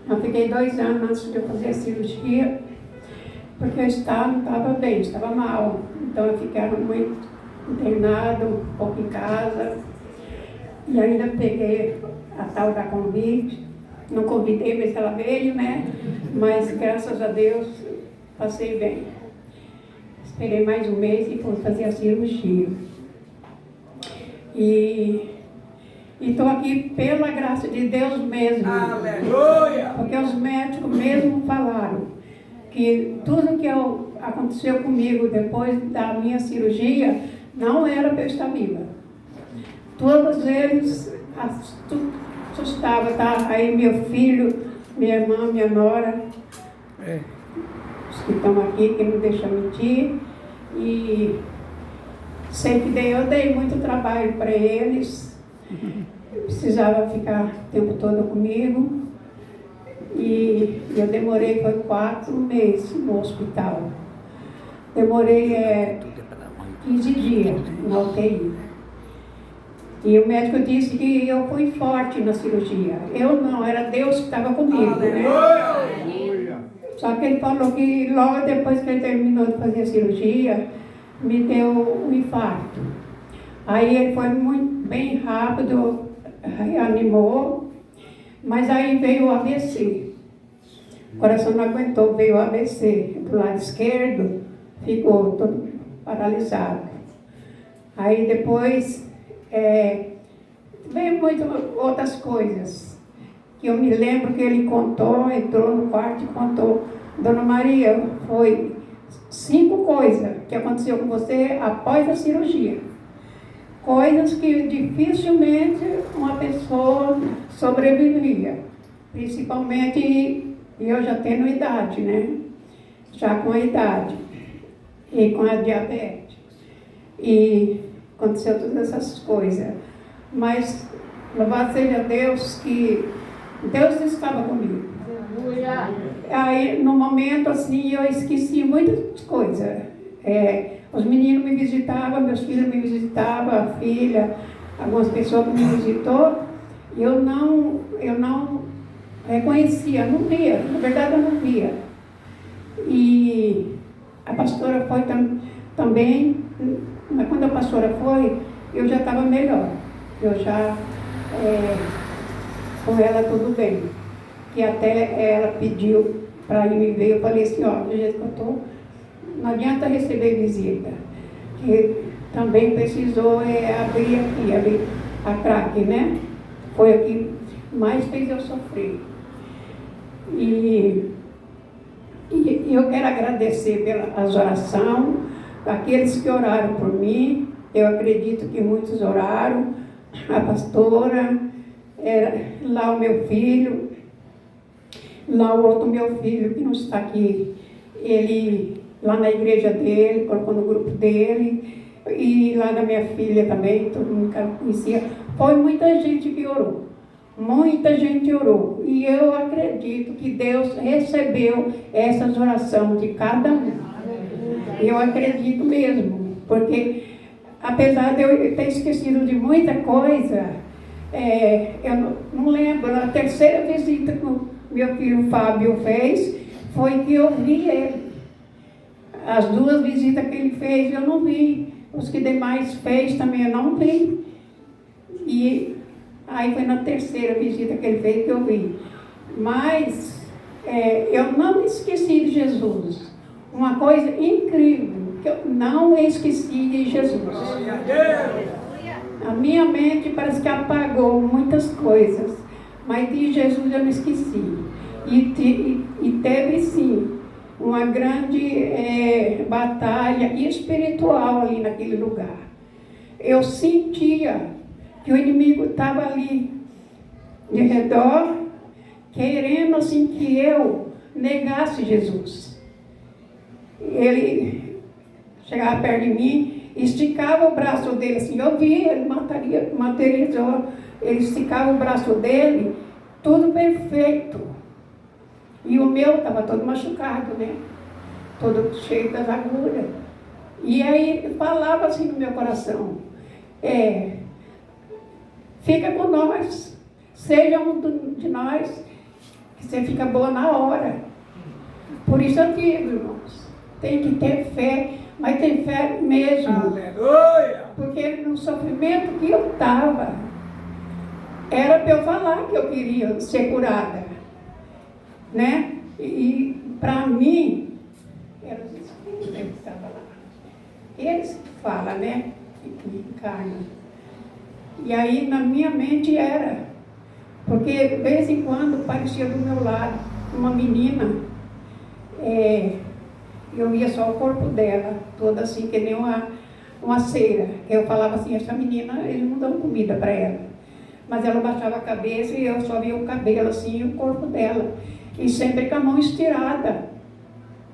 Eu fiquei 2 anos antes de eu fazer a cirurgia, porque eu não estava bem, estava mal. Então eu ficava muito internado, um pouco em casa. E ainda peguei a tal da convite. Não convidei, mas ela veio, né? Mas graças a Deus passei bem. Esperei mais um mês e fui fazer a cirurgia. E estou aqui pela graça de Deus mesmo. Aleluia! Porque os médicos mesmo falaram que tudo que aconteceu comigo depois da minha cirurgia não era para eu estar viva. Todos eles assustavam, tá? Aí meu filho, minha irmã, minha nora, os que estão aqui, que não deixam mentir, e sempre eu dei muito trabalho para eles, precisava ficar o tempo todo comigo, e eu demorei, foi 4 meses no hospital. Demorei 15 dias na UTI. E o médico disse que eu fui forte na cirurgia. Eu não, era Deus que estava comigo, né? Só que ele falou que logo depois que ele terminou de fazer a cirurgia, me deu um infarto. Aí ele foi bem rápido, reanimou, mas aí veio o AVC. O coração não aguentou, veio o AVC. Do lado esquerdo, ficou todo paralisado. Aí depois veio muitas outras coisas, que eu me lembro que ele contou, entrou no quarto e contou: Dona Maria, foi 5 coisas que aconteceu com você após a cirurgia. Coisas que dificilmente uma pessoa sobrevivia. Principalmente, eu já tenho idade, né? Já com a idade. E com a diabetes. E aconteceu todas essas coisas. Mas, louvado seja Deus, que Deus estava comigo. Aí, no momento, assim, eu esqueci muitas coisas. Os meninos me visitavam, meus filhos me visitavam, a filha, algumas pessoas que me visitou, e eu não reconhecia, não via, na verdade eu não via. E a pastora foi também, mas quando a pastora foi, eu já estava melhor, eu já, com ela tudo bem, que até ela pediu para ir me ver, eu falei assim, ó, do jeito que eu estou, não adianta receber visita, que também precisou abrir a craque, né? Foi o que mais fez eu sofrer. E eu quero agradecer pelas orações, aqueles que oraram por mim, eu acredito que muitos oraram, a pastora, lá o meu filho, lá o outro meu filho que não está aqui, ele lá na igreja dele, colocou no grupo dele, e lá da minha filha também, todo mundo que ela conhecia. Foi muita gente que orou, muita gente orou, e eu acredito que Deus recebeu essas orações de cada um. Eu acredito mesmo, porque apesar de eu ter esquecido de muita coisa, eu não lembro, a terceira visita que o meu filho Fábio fez, foi que eu vi ele. As 2 visitas que ele fez, eu não vi. Os que demais fez também, eu não vi. E aí foi na terceira visita que ele fez que eu vi. Mas eu não esqueci de Jesus. Uma coisa incrível, que eu não esqueci de Jesus. A minha mente parece que apagou muitas coisas, mas de Jesus eu não esqueci. E teve sim uma grande batalha espiritual ali naquele lugar. Eu sentia que o inimigo estava ali de redor, querendo assim que eu negasse Jesus. Ele chegava perto de mim, esticava o braço dele assim, eu vi, ele materializou, ele esticava o braço dele, tudo perfeito. E o meu estava todo machucado, né? Todo cheio das agulhas. E aí falava assim no meu coração, fica com nós, Seja um de nós, que você fica boa na hora. Por isso eu digo, irmãos, tem que ter fé, mas ter fé mesmo. Aleluia! Porque no sofrimento que eu estava, era para eu falar que eu queria ser curada. Né? E para mim, eram os espíritos que estavam lá. Eles falam, né? Que encarnam. E aí na minha mente era, porque de vez em quando parecia do meu lado uma menina, eu via só o corpo dela, toda assim, que nem uma cera. Eu falava assim, essa menina, eles não dão comida para ela. Mas ela baixava a cabeça e eu só via o cabelo assim e o corpo dela. E sempre com a mão estirada.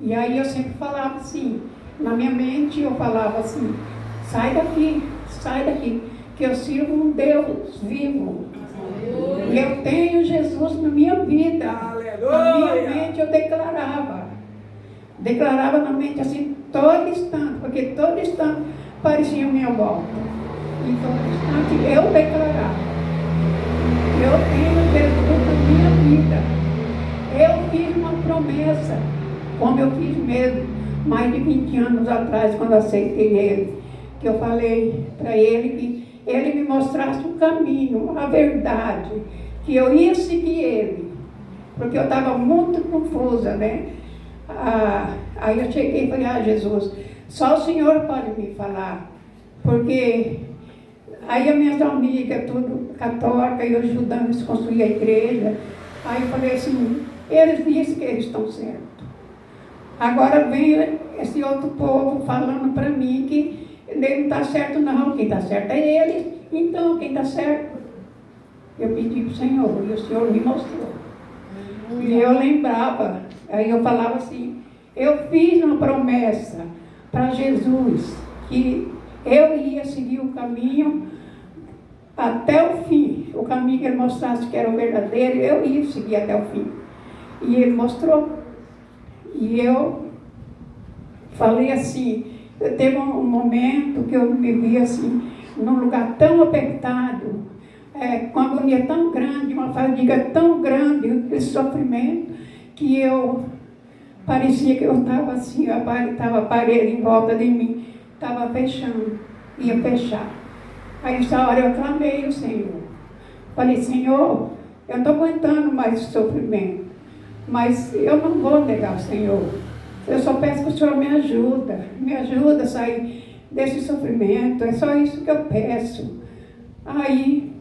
E aí eu sempre falava assim, na minha mente eu falava assim, sai daqui, que eu sirvo um Deus vivo. E eu tenho Jesus na minha vida. Aleluia. Na minha mente eu declarava na mente assim, todo instante, porque todo instante parecia a minha volta. E todo instante eu declarava, eu tenho Jesus na minha vida. Eu fiz uma promessa, como eu fiz mesmo, mais de 20 anos atrás, quando aceitei ele, que eu falei para ele que ele me mostrasse o caminho, a verdade, que eu ia seguir ele, porque eu estava muito confusa, né? Aí eu cheguei e falei, Jesus, só o Senhor pode me falar, porque aí as minhas amigas, tudo católica, eu ajudando eles a construir a igreja, aí eu falei assim, eles dizem que eles estão certos. Agora vem esse outro povo falando para mim que ele não está certo não, quem está certo é ele. Então, quem está certo? Eu pedi para o Senhor e o Senhor me mostrou. E eu lembrava, aí eu falava assim, eu fiz uma promessa para Jesus, que eu ia seguir o caminho até o fim. O caminho que ele mostrasse que era o verdadeiro, eu ia seguir até o fim. E ele mostrou. E eu falei assim, teve um momento que eu me vi assim, num lugar tão apertado, com uma agonia tão grande, uma fadiga tão grande, esse sofrimento, que eu parecia que eu estava assim, estava a parede em volta de mim, estava fechando, ia fechar. Aí nessa hora eu clamei ao Senhor. Falei, Senhor, eu não estou aguentando mais esse sofrimento, mas eu não vou negar o Senhor. Eu só peço que o Senhor me ajuda a sair desse sofrimento, é só isso que eu peço. Aí,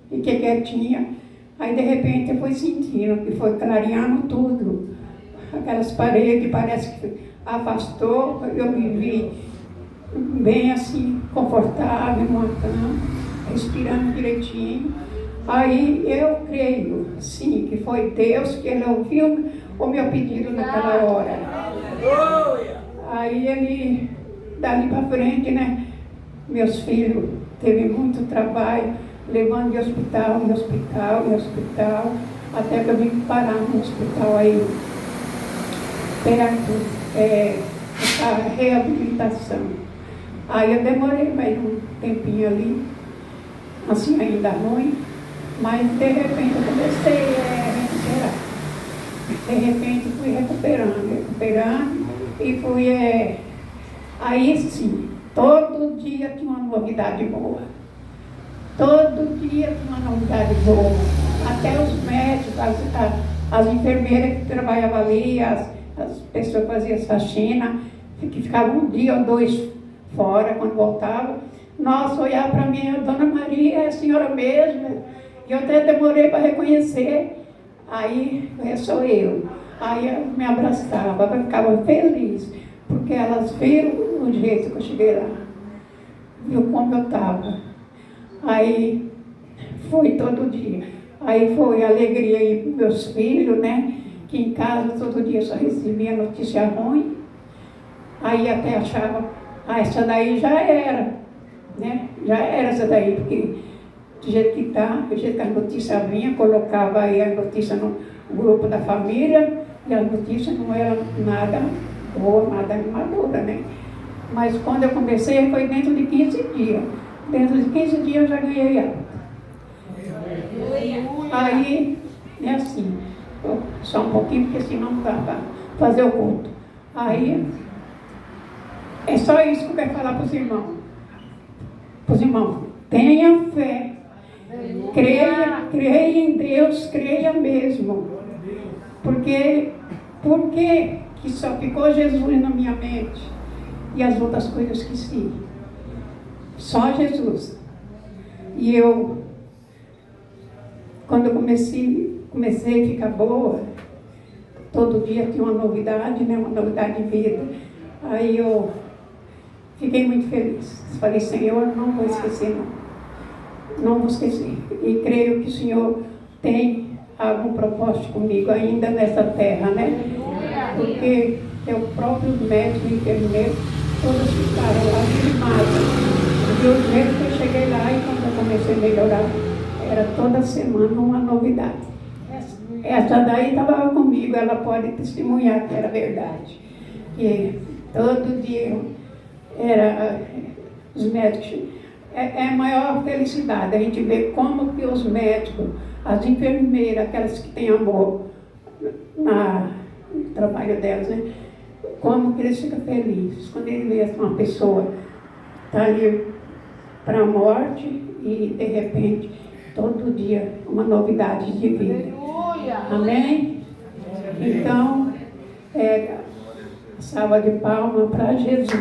fiquei quietinha, aí de repente eu fui sentindo que foi clareando tudo. Aquelas paredes parece que afastou, eu me vi bem assim, confortável, numa cama, respirando direitinho. Aí eu creio, sim, que foi Deus que ele ouviu o meu pedido naquela hora. Aí ele, dali para frente, né, meus filhos teve muito trabalho, levando de hospital em hospital, até que eu vim parar no hospital aí, perto essa reabilitação. Aí eu demorei mais um tempinho ali, assim ainda ruim, mas de repente eu comecei a recuperar. De repente fui recuperando e fui. Aí sim, todo dia tinha uma novidade boa. Todo dia tinha uma novidade boa. Até os médicos, as enfermeiras que trabalhavam ali, as pessoas que faziam faxina, que ficavam um dia ou dois fora quando voltavam. Nossa, olhar para mim, Dona Maria, é a senhora mesmo. E eu até demorei para reconhecer. Aí sou eu. Aí eu me abraçava, eu ficava feliz, porque elas viram o jeito que eu cheguei lá, viu como eu estava. Aí foi todo dia. Aí foi alegria aí para meus filhos, né? Que em casa todo dia só recebia notícia ruim. Aí até achava, essa daí já era, né? Já era essa daí, porque do jeito que está, do jeito que a notícia vinha, colocava aí a notícia no grupo da família, e a notícia não era nada boa, nada animadora, né? Mas quando eu comecei, foi dentro de 15 dias. Dentro de 15 dias eu já ganhei alta. Aí, é assim, só um pouquinho, porque senão não dá para fazer o culto. Aí, é só isso que eu quero falar para os irmãos. Para os irmãos, tenha fé. Creia em Deus, creia mesmo. Porque que só ficou Jesus na minha mente e as outras coisas que sim. Só Jesus. E eu, quando eu comecei a ficar boa, todo dia tinha uma novidade, né? Uma novidade de vida. Aí eu fiquei muito feliz. Falei, Senhor, não vou esquecer, não. Não vou esquecer. E creio que o Senhor tem algum propósito comigo ainda nessa terra, né? Porque é o próprio médico e enfermeiro, todos ficaram lá animados. Porque o jeito que eu cheguei lá e quando eu comecei a melhorar, era toda semana uma novidade. Essa daí estava comigo, ela pode testemunhar que era verdade. Que todo dia era os médicos. É a maior felicidade a gente ver como que os médicos, as enfermeiras, aquelas que têm amor no trabalho delas, né? Como que eles ficam felizes quando eles veem uma pessoa está ali para a morte e de repente todo dia uma novidade de vida. Amém? Então, salva de palmas para Jesus.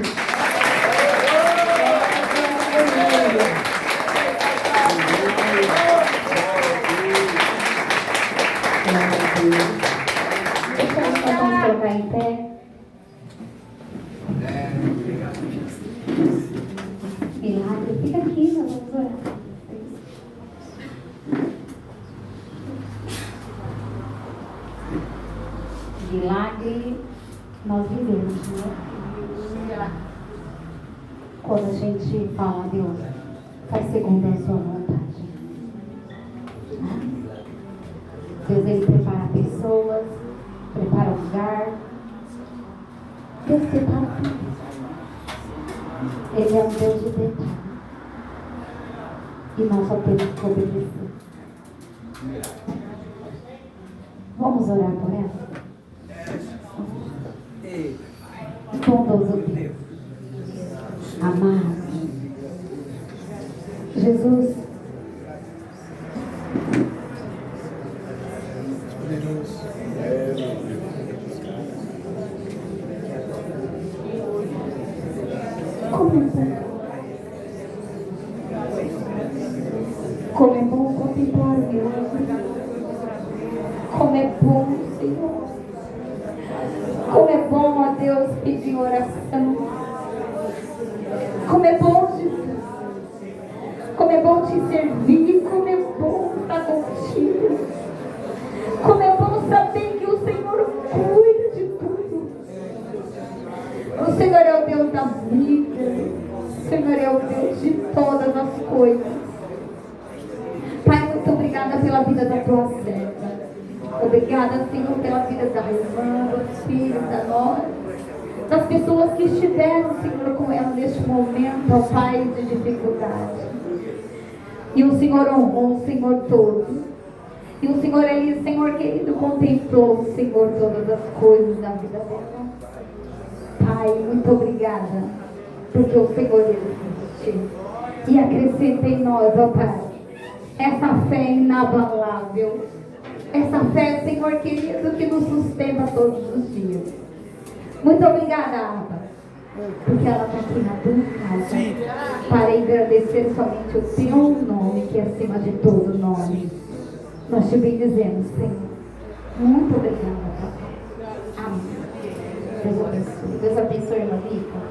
Vamos colocar em pé. Milagre, fica aqui, nós vamos orar. Milagre nós vivemos, né? Quando a gente fala, Deus, faz segundo a sua vontade. Deus, Ele prepara pessoas, prepara lugar. Deus prepara tudo. Ele é um Deus de detalhe. E nós só temos que obedecer. Vamos orar por ela? Bondoso Deus, amado Jesus, como é bom contemplar o milagre, como é bom, Senhor, como é bom, ó Deus, pedir oração, como é bom, Jesus, como é bom te servir, como é bom estar contigo, como é bom saber que o Senhor cuida de tudo. O Senhor é o Deus da vida, o Senhor é o Deus de todas as coisas. Pai, muito obrigada pela vida da tua serva. Obrigada, Senhor, pela vida da irmã, dos filhos, da nora, das pessoas que estiveram, Senhor, com ela neste momento, ó Pai, de dificuldade. E o Senhor honrou o Senhor todo. E o Senhor, Ele, Senhor querido, contemplou, Senhor, todas as coisas da vida dela. Pai, muito obrigada, porque o Senhor existe. E acrescenta em nós, ó Pai, essa fé inabalável. Essa fé, Senhor querido, que nos sustenta todos os dias. Muito obrigada, Abba, porque ela está aqui na tua casa para engrandecer somente o teu nome, que é acima de todo nome. Nós te bendizemos, Senhor. Muito obrigada, Pai. Amém. Deus abençoe. Deus abençoe, irmã Rica.